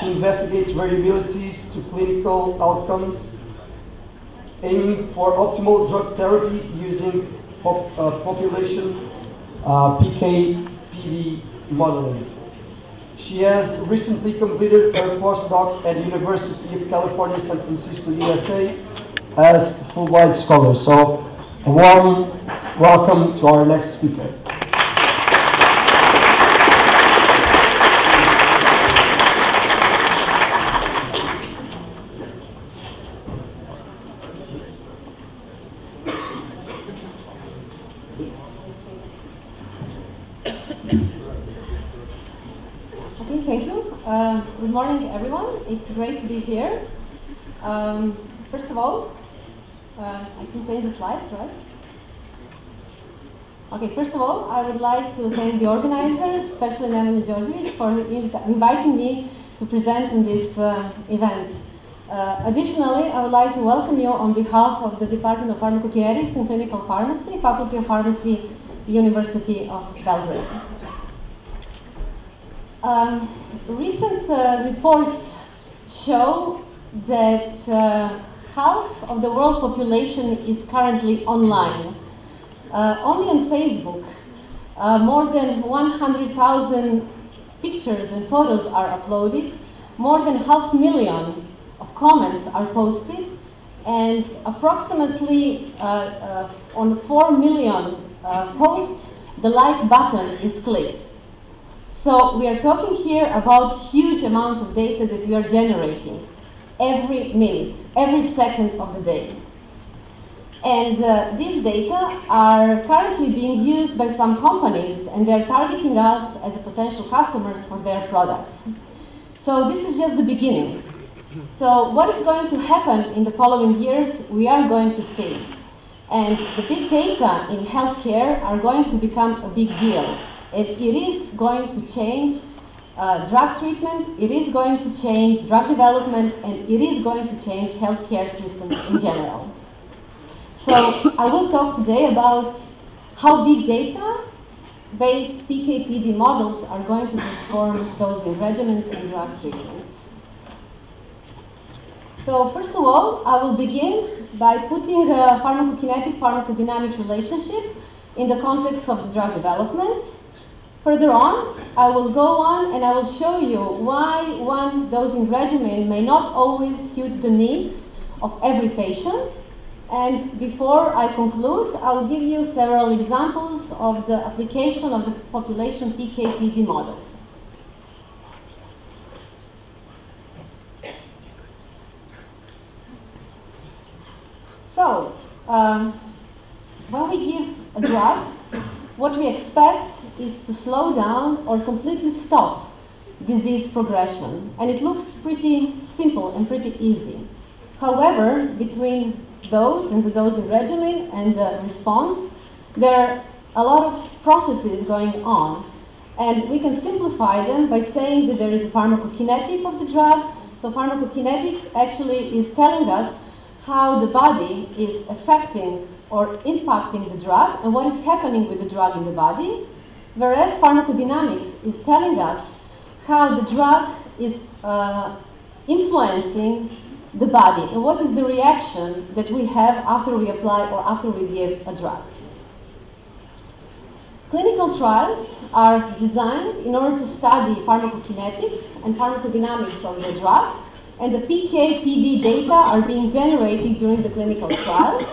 She investigates variabilities to clinical outcomes, aiming for optimal drug therapy using population PK/PD modeling. She has recently completed her postdoc at the University of California, San Francisco, USA, as a Fulbright scholar. So, a warm welcome to our next speaker. Thank you. Good morning, everyone. It's great to be here. First of all, I can change the slides, right? Okay, first of all, I would like to thank the organizers, especially Nevin Vučićević, for inviting me to present in this event. Additionally, I would like to welcome you on behalf of the Department of Pharmacokinetics and Clinical Pharmacy, Faculty of Pharmacy, University of Belgrade. Recent reports show that half of the world population is currently online. Only on Facebook, more than 100,000 pictures and photos are uploaded, more than 500,000 of comments are posted, and approximately on 4 million posts, the like button is clicked. So we are talking here about huge amount of data that we are generating every minute, every second of the day. And these data are currently being used by some companies, and they're targeting us as potential customers for their products. So this is just the beginning. So what is going to happen in the following years, we are going to see. And the big data in healthcare are going to become a big deal. It is going to change drug treatment, it is going to change drug development, and it is going to change healthcare systems in general. So I will talk today about how big data-based PK/PD models are going to transform dosing regimens and drug treatments. So first of all, I will begin by putting a pharmacokinetic-pharmacodynamic relationship in the context of the drug development. Further on, I will go on and I will show you why one dosing regimen may not always suit the needs of every patient. And before I conclude, I will give you several examples of the application of the population PK/PD models. So, when we give a drug, what we expect is to slow down or completely stop disease progression. And it looks pretty simple and pretty easy. However, between dose and the dosing regimen and the response, there are a lot of processes going on. And we can simplify them by saying that there is a pharmacokinetic of the drug. So pharmacokinetics actually is telling us how the body is affecting or impacting the drug and what is happening with the drug in the body. Whereas pharmacodynamics is telling us how the drug is influencing the body and what is the reaction that we have after we apply or after we give a drug. Clinical trials are designed in order to study pharmacokinetics and pharmacodynamics of the drug, and the PK/PD data are being generated during the clinical trials.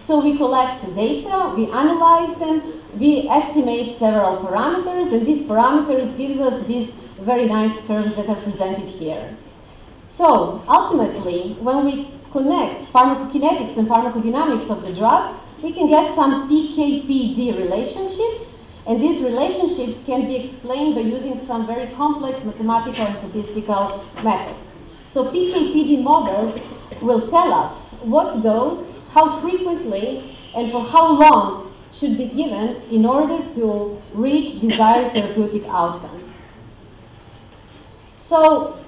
So we collect data, we analyze them, we estimate several parameters, and these parameters give us these very nice curves that are presented here. So ultimately, when we connect pharmacokinetics and pharmacodynamics of the drug, we can get some PK/PD relationships, and these relationships can be explained by using some very complex mathematical and statistical methods. So PK/PD models will tell us what dose, how frequently, and for how long should be given in order to reach desired therapeutic outcomes. So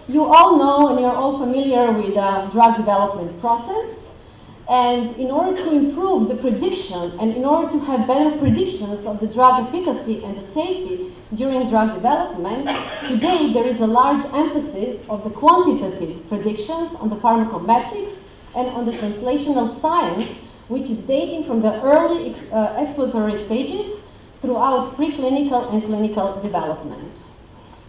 you all know and you're all familiar with the drug development process. And in order to improve the prediction and in order to have better predictions of the drug efficacy and the safety during drug development, today there is a large emphasis of the quantitative predictions on the pharmacometrics and on the translational science, which is dating from the early exploratory stages throughout preclinical and clinical development.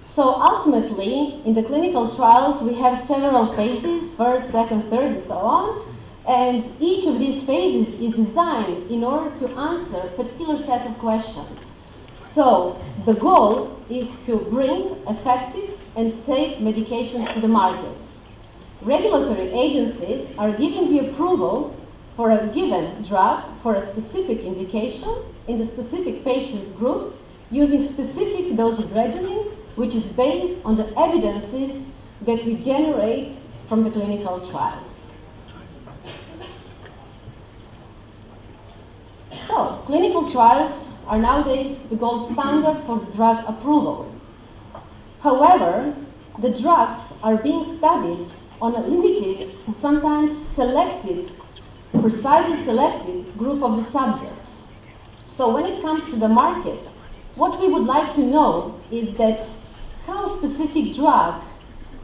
So ultimately, in the clinical trials, we have several phases, first, second, third, and so on. And each of these phases is designed in order to answer a particular set of questions. So the goal is to bring effective and safe medications to the market. Regulatory agencies are giving the approval for a given drug for a specific indication in the specific patient's group using specific dosing regimen, which is based on the evidences that we generate from the clinical trials. So, clinical trials are nowadays the gold standard for drug approval. However, the drugs are being studied on a limited and sometimes selected, precisely selected group of the subjects. So when it comes to the market, what we would like to know is that how a specific drug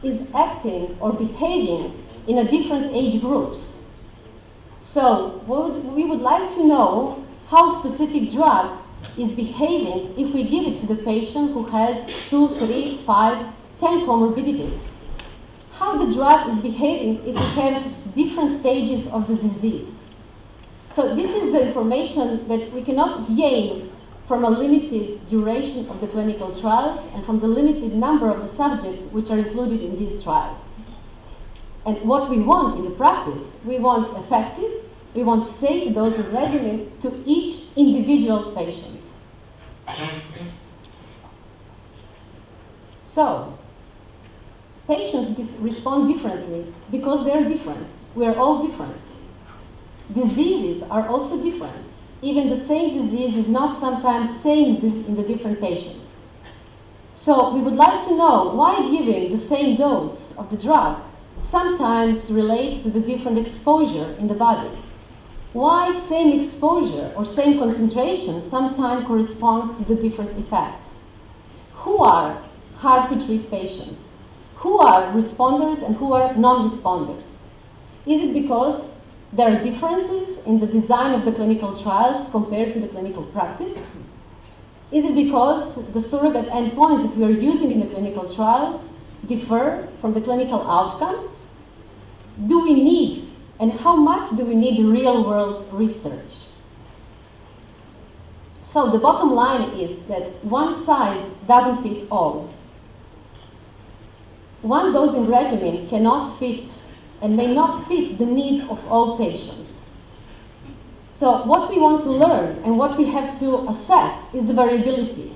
is acting or behaving in a different age groups. So we would like to know how a specific drug is behaving if we give it to the patient who has 2, 3, 5, 10 comorbidities. How the drug is behaving if we have different stages of the disease. So this is the information that we cannot gain from a limited duration of the clinical trials and from the limited number of the subjects which are included in these trials. And what we want in the practice, we want effective, we want safe dosing regimen to each individual patient. So, patients respond differently because they're different. We're all different. Diseases are also different. Even the same disease is not sometimes same in the different patients. So we would like to know why giving the same dose of the drug sometimes relates to the different exposure in the body. Why same exposure or same concentration sometimes corresponds to the different effects. Who are hard to treat patients? Who are responders and who are non-responders? Is it because there are differences in the design of the clinical trials compared to the clinical practice? Is it because the surrogate endpoints that we are using in the clinical trials differ from the clinical outcomes? Do we need, and how much do we need real-world research? So the bottom line is that one size doesn't fit all. One dosing regimen cannot fit and may not fit the needs of all patients. So what we want to learn and what we have to assess is the variability.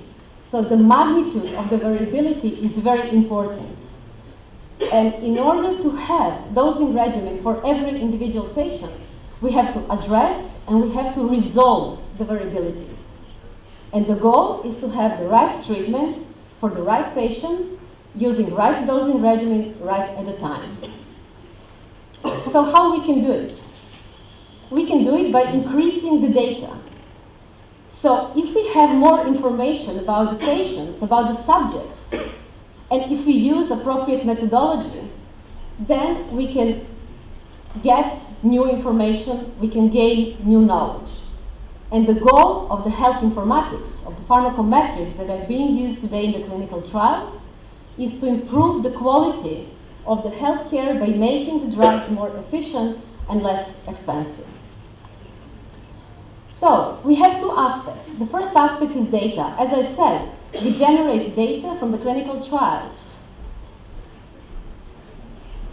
So the magnitude of the variability is very important. And in order to have dosing regimen for every individual patient, we have to address and we have to resolve the variabilities. And the goal is to have the right treatment for the right patient using right dosing regimen right at a time. So how we can do it? We can do it by increasing the data. So if we have more information about the patients, about the subjects, and if we use appropriate methodology, then we can get new information, we can gain new knowledge. And the goal of the health informatics, of the pharmacometrics that are being used today in the clinical trials, is to improve the quality of the healthcare by making the drugs more efficient and less expensive. So, we have two aspects. The first aspect is data. As I said, we generate data from the clinical trials.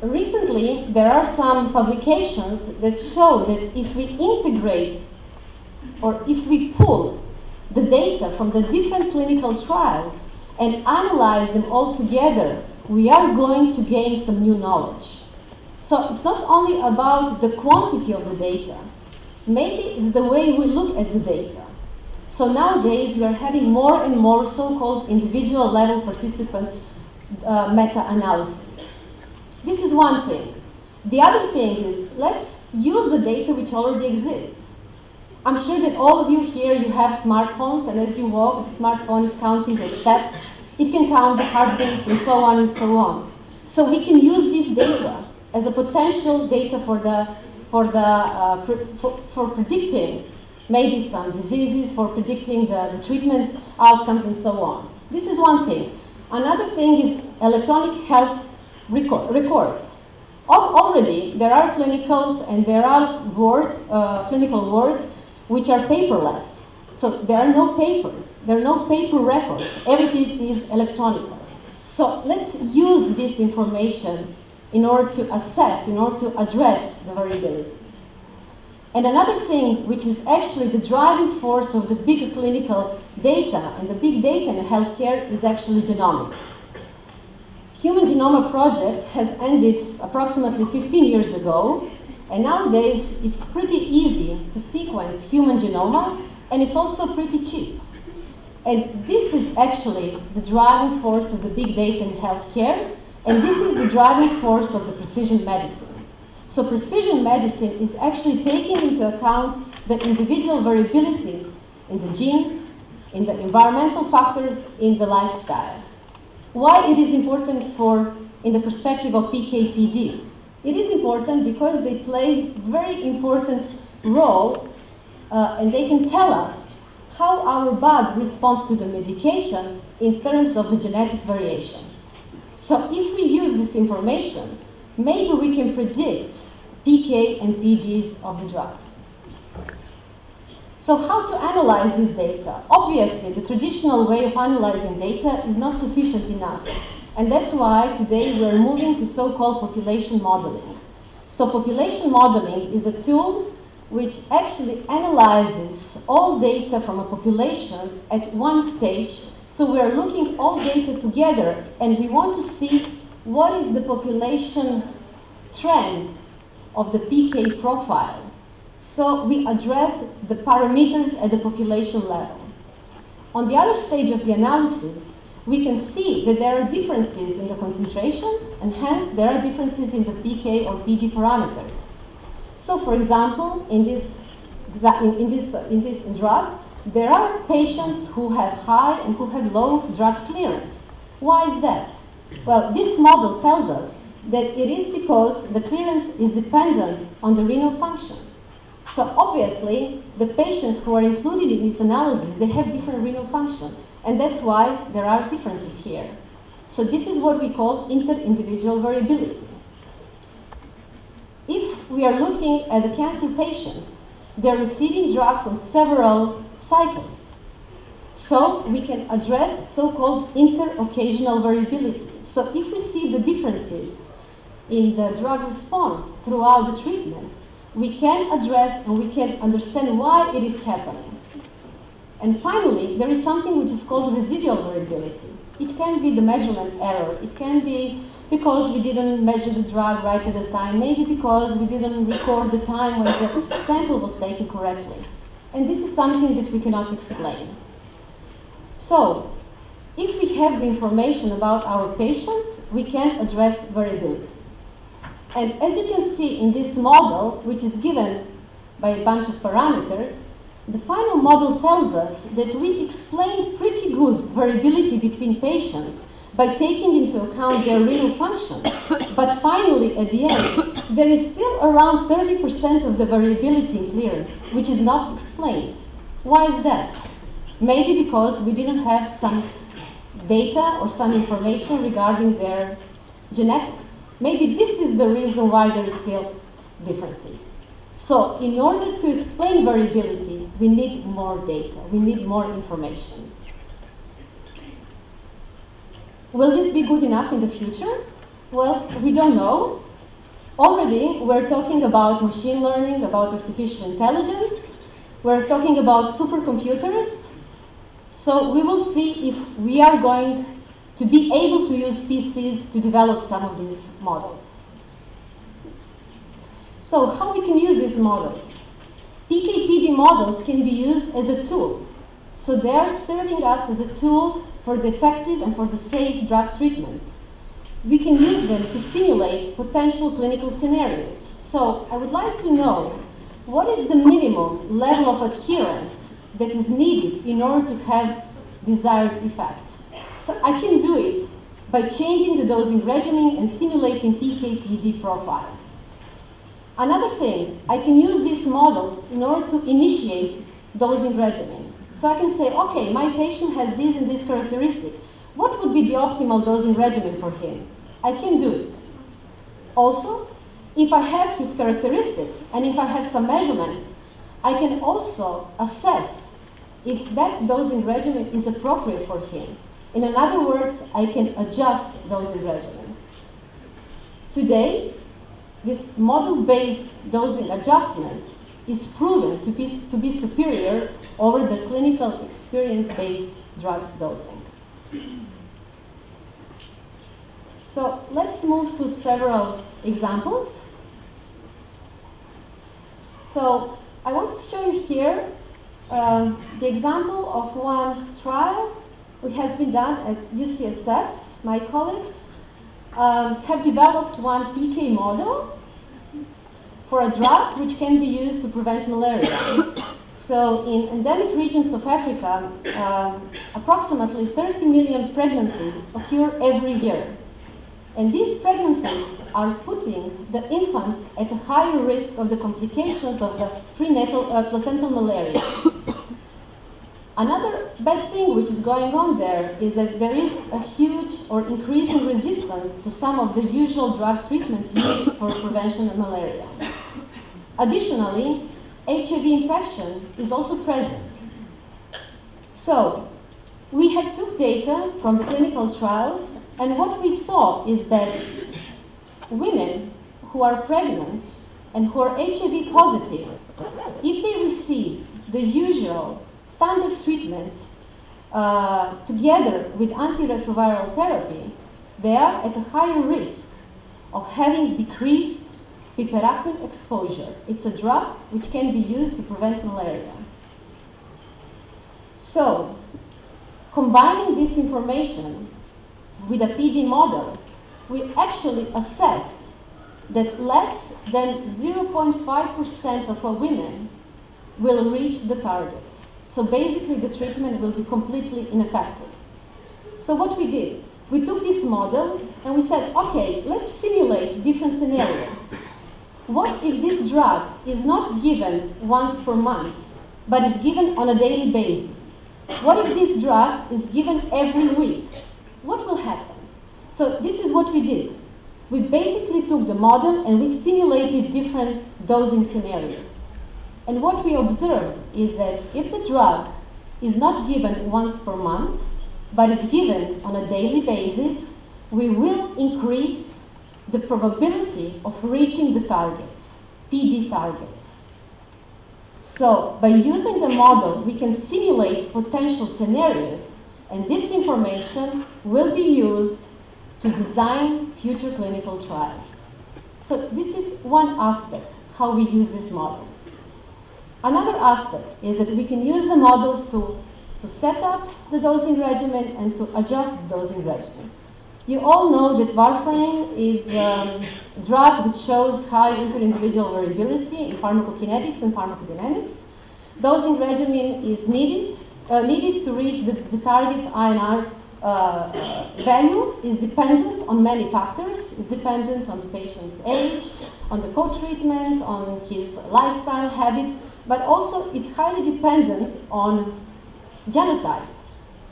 Recently, there are some publications that show that if we integrate or if we pull the data from the different clinical trials and analyze them all together, we are going to gain some new knowledge. So it's not only about the quantity of the data, maybe it's the way we look at the data. So nowadays we are having more and more so-called individual level participant meta-analysis. This is one thing. The other thing is, let's use the data which already exists. I'm sure that all of you here, you have smartphones, and as you walk, the smartphone is counting your steps. It can count the heartbeat and so on and so on. So we can use this data as a potential data for predicting maybe some diseases, for predicting the treatment outcomes and so on. This is one thing. Another thing is electronic health records. Already there are clinicals and there are clinical words which are paperless. So there are no papers, there are no paper records, everything is electronic. So let's use this information in order to assess, in order to address the variability. And another thing which is actually the driving force of the big clinical data and the big data in healthcare is actually genomics. Human Genome Project has ended approximately 15 years ago, and nowadays it's pretty easy to sequence human genome, and it's also pretty cheap. And this is actually the driving force of the big data in healthcare, and this is the driving force of the precision medicine. So precision medicine is actually taking into account the individual variabilities in the genes, in the environmental factors, in the lifestyle. Why it is important in the perspective of PK/PD? It is important because they play very important role and they can tell us how our body responds to the medication in terms of the genetic variations. So if we use this information, maybe we can predict PK and PDs of the drugs. So how to analyze this data? Obviously, the traditional way of analyzing data is not sufficient enough. And that's why today we're moving to so-called population modeling. So population modeling is a tool which actually analyzes all data from a population at one stage. So we're looking all data together and we want to see what is the population trend of the PK profile. So we address the parameters at the population level. On the other stage of the analysis, we can see that there are differences in the concentrations, and hence there are differences in the PK or PD parameters. So for example, in this drug, there are patients who have high and who have low drug clearance. Why is that? Well, this model tells us that it is because the clearance is dependent on the renal function. So obviously, the patients who are included in this analysis, they have different renal function, and that's why there are differences here. So this is what we call inter-individual variability. If we are looking at the cancer patients, they're receiving drugs on several cycles. So we can address so-called inter-occasional variability. So if we see the differences in the drug response throughout the treatment, we can address and we can understand why it is happening. And finally, there is something which is called residual variability. It can be the measurement error. It can be because we didn't measure the drug right at the time, maybe because we didn't record the time when the sample was taken correctly. And this is something that we cannot explain. So, if we have the information about our patients, we can address variability. And as you can see in this model, which is given by a bunch of parameters, the final model tells us that we explained pretty good variability between patients by taking into account their renal function. But finally, at the end, there is still around 30% of the variability in clearance, which is not explained. Why is that? Maybe because we didn't have some data or some information regarding their genetics. Maybe this is the reason why there is still differences. So in order to explain variability, we need more data, we need more information. Will this be good enough in the future? Well, we don't know. Already, we're talking about machine learning, about artificial intelligence. We're talking about supercomputers. So we will see if we are going to be able to use PCs to develop some of these models. So how we can use these models? PK/PD models can be used as a tool. So they are serving us as a tool for the effective and for the safe drug treatments. We can use them to simulate potential clinical scenarios. So I would like to know what is the minimum level of adherence that is needed in order to have desired effect. So I can do it by changing the dosing regimen and simulating PK/PD profiles. Another thing, I can use these models in order to initiate dosing regimen. So I can say, okay, my patient has these and these characteristics. What would be the optimal dosing regimen for him? I can do it. Also, if I have his characteristics and if I have some measurements, I can also assess if that dosing regimen is appropriate for him. In other words, I can adjust dosing regimens. Today, this model-based dosing adjustment is proven to be superior over the clinical experience-based drug dosing. So let's move to several examples. So I want to show you here the example of one trial which has been done at UCSF. My colleagues have developed one PK model for a drug which can be used to prevent malaria. So in endemic regions of Africa, approximately 30 million pregnancies occur every year. And these pregnancies are putting the infants at a higher risk of the complications of the prenatal placental malaria. Another bad thing which is going on there is that there is a huge or increasing resistance to some of the usual drug treatments used for prevention of malaria. Additionally, HIV infection is also present. So, we have took data from the clinical trials, and what we saw is that women who are pregnant and who are HIV positive, if they receive the usual standard treatment together with antiretroviral therapy, they are at a higher risk of having decreased piperacin exposure. It's a drug which can be used to prevent malaria. So, combining this information with a PD model, we actually assessed that less than 0.5% of our women will reach the targets. So basically the treatment will be completely ineffective. So what we did, we took this model and we said, okay, let's simulate different scenarios. What if this drug is not given once per month, but is given on a daily basis? What if this drug is given every week? What will happen? So this is what we did. We basically took the model and we simulated different dosing scenarios. And what we observed is that if the drug is not given once per month, but is given on a daily basis, we will increase the probability of reaching the targets, PD targets. So by using the model, we can simulate potential scenarios, and this information will be used to design future clinical trials. So this is one aspect, how we use these models. Another aspect is that we can use the models to set up the dosing regimen and to adjust the dosing regimen. You all know that warfarin is a drug which shows high inter-individual variability in pharmacokinetics and pharmacodynamics. Dosing regimen is needed to reach the target INR value is dependent on many factors. It's dependent on the patient's age, on the co-treatment, on his lifestyle habits, but also it's highly dependent on genotype.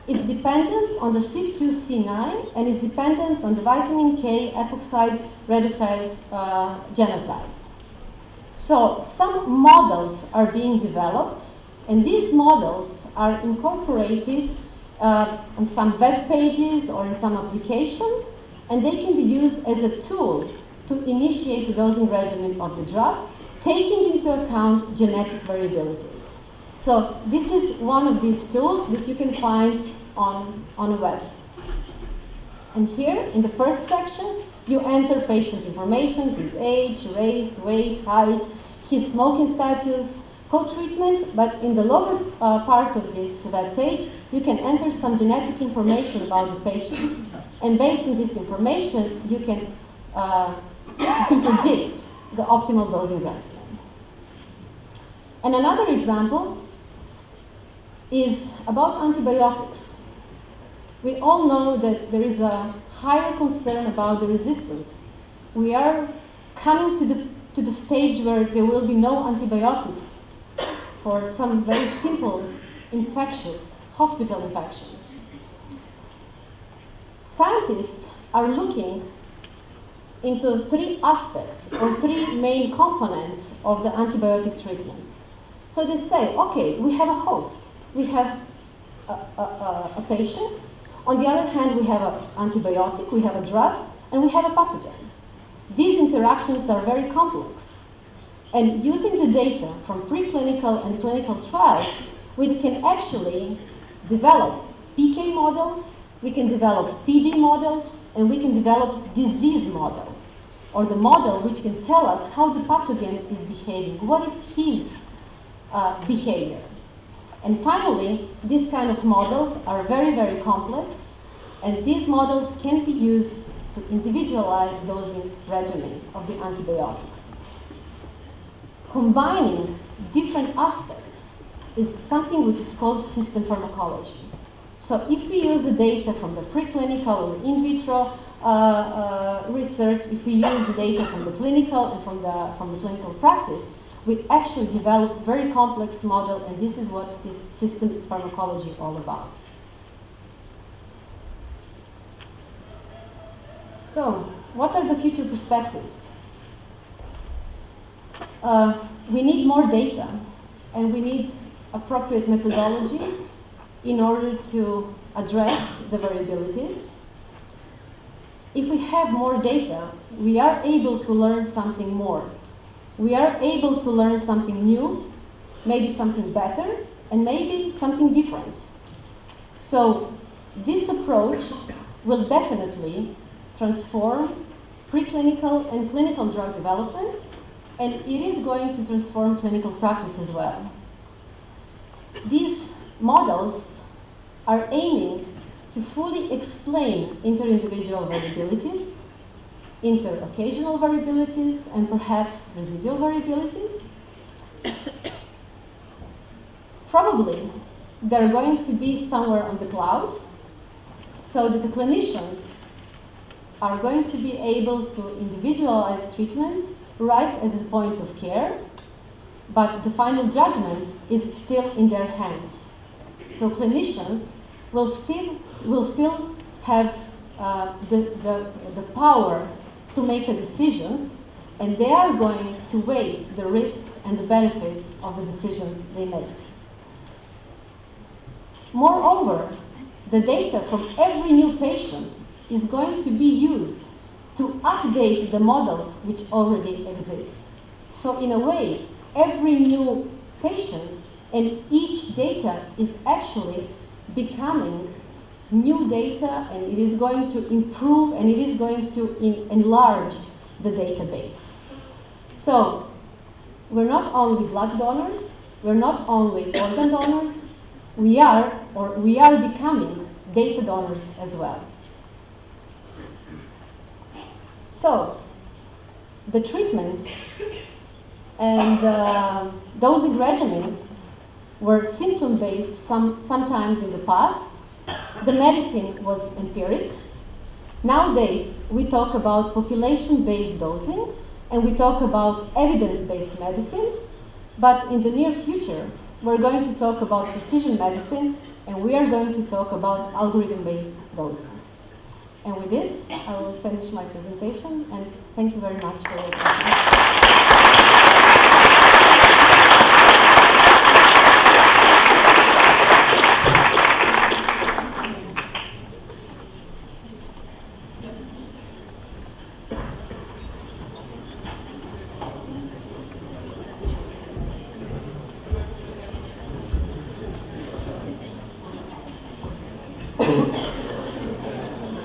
It's dependent on the CYP2C9 and it's dependent on the vitamin K epoxide reductase genotype. So some models are being developed, and these models are incorporated on some web pages or in some applications, and they can be used as a tool to initiate the dosing regimen of the drug, taking into account genetic variabilities. So this is one of these tools that you can find on the web. And here, in the first section, you enter patient information, his age, race, weight, height, his smoking status, co-treatment, but in the lower part of this web page, you can enter some genetic information about the patient. And based on this information, you can predict the optimal dosing regimen. And another example is about antibiotics. We all know that there is a higher concern about the resistance. We are coming to the stage where there will be no antibiotics for some very simple infections, hospital infections. Scientists are looking into three aspects or three main components of the antibiotic treatments. So they say, okay, we have a host, we have a patient. On the other hand, we have an antibiotic, we have a drug, and we have a pathogen. These interactions are very complex. And using the data from preclinical and clinical trials, we can actually develop PK models, we can develop PD models, and we can develop disease model, or the model which can tell us how the pathogen is behaving, what is his behavior. And finally, these kind of models are very, very complex, and these models can be used to individualize dosing regimen of the antibiotics. Combining different aspects is something which is called system pharmacology. So if we use the data from the preclinical or in vitro research, if we use the data from the clinical and from the clinical practice, we actually develop very complex model, and this is what is systems pharmacology all about. So, what are the future perspectives? We need more data, and we need appropriate methodology in order to address the variabilities. If we have more data, we are able to learn something more. We are able to learn something new, maybe something better, and maybe something different. So this approach will definitely transform preclinical and clinical drug development, and it is going to transform clinical practice as well. These models are aiming to fully explain inter-individual variabilities, inter-occasional variabilities, and perhaps residual variabilities. Probably they're going to be somewhere on the cloud, so that the clinicians are going to be able to individualize treatment right at the point of care, but the final judgment is still in their hands. So clinicians will still have the power to make a decision, and they are going to weigh the risks and the benefits of the decisions they make. Moreover, the data from every new patient is going to be used to update the models which already exist. So in a way, every new patient and each data is actually becoming new data, and it is going to improve and it is going to enlarge the database. So we're not only blood donors, we're not only organ donors, we are becoming data donors as well. So the treatment and dosing regimens were symptom-based sometimes in the past. The medicine was empiric. Nowadays, we talk about population-based dosing, and we talk about evidence-based medicine. But in the near future, we're going to talk about precision medicine, and we are going to talk about algorithm-based dosing. And with this, I will finish my presentation, and thank you very much for your attention.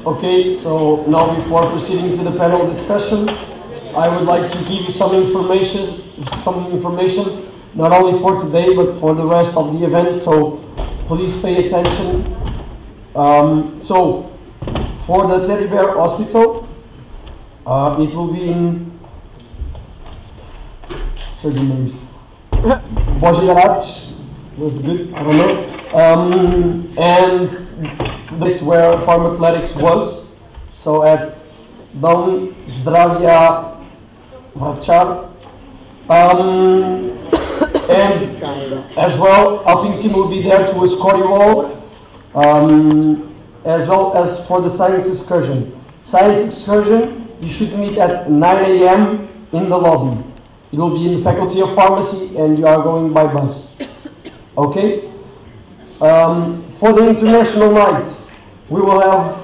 Okay, so now before proceeding to the panel discussion, I would like to give you some information, not only for today, but for the rest of the event, so please pay attention. So, for the Teddy Bear Hospital, it will be in surgeon names. Božidarach was good, I don't know. And this is where Pharmacokinetics was. So at Dom Zdravia Vrachar. And as well, helping team will be there to escort you all, as well as for the science excursion. Science excursion, you should meet at 9 a.m. in the lobby. It will be in the Faculty of Pharmacy and you are going by bus. Okay? For the international night, we will have,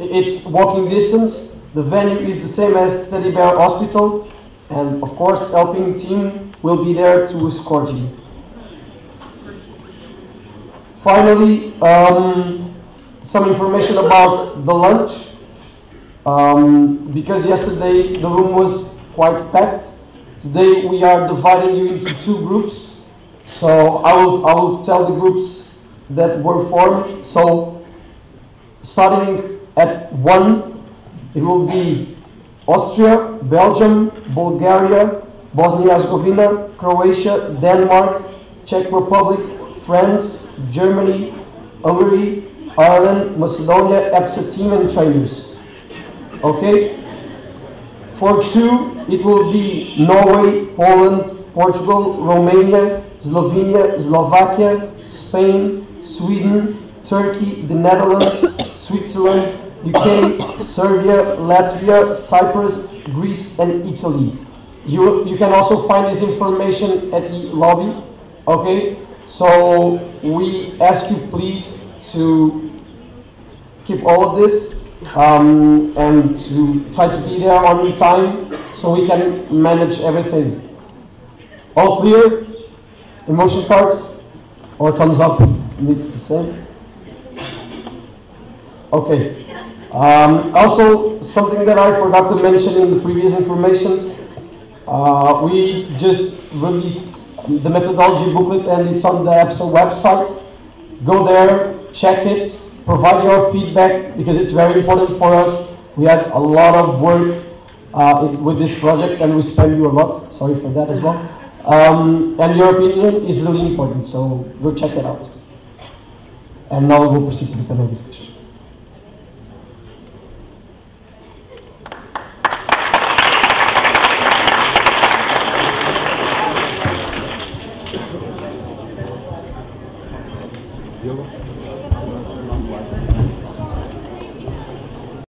it's walking distance. The venue is the same as Teddy Bear Hospital. And of course, helping team will be there to escort you. Finally, some information about the lunch. Because yesterday the room was quite packed, today we are dividing you into 2 groups. So I will tell the groups that were formed. So starting at 1, it will be Austria, Belgium, Bulgaria, Bosnia-Herzegovina, Croatia, Denmark, Czech Republic, France, Germany, Hungary, Ireland, Macedonia, EPSA team and trainers. Okay? For 2, it will be Norway, Poland, Portugal, Romania, Slovenia, Slovakia, Spain, Sweden, Turkey, the Netherlands, Switzerland, UK, Serbia, Latvia, Cyprus, Greece, and Italy. You can also find this information at the lobby. Okay, so we ask you please to keep all of this and to try to be there on time so we can manage everything. All clear? Emotion cards or thumbs up? Needs the same. Okay. Also, something that I forgot to mention in the previous informations, we just released the methodology booklet and it's on the EPSA website. Go there, check it, provide your feedback because it's very important for us. We had a lot of work with this project and we spend you a lot, sorry for that as well. And your opinion is really important, so go check it out. And now we will proceed to the panel discussion.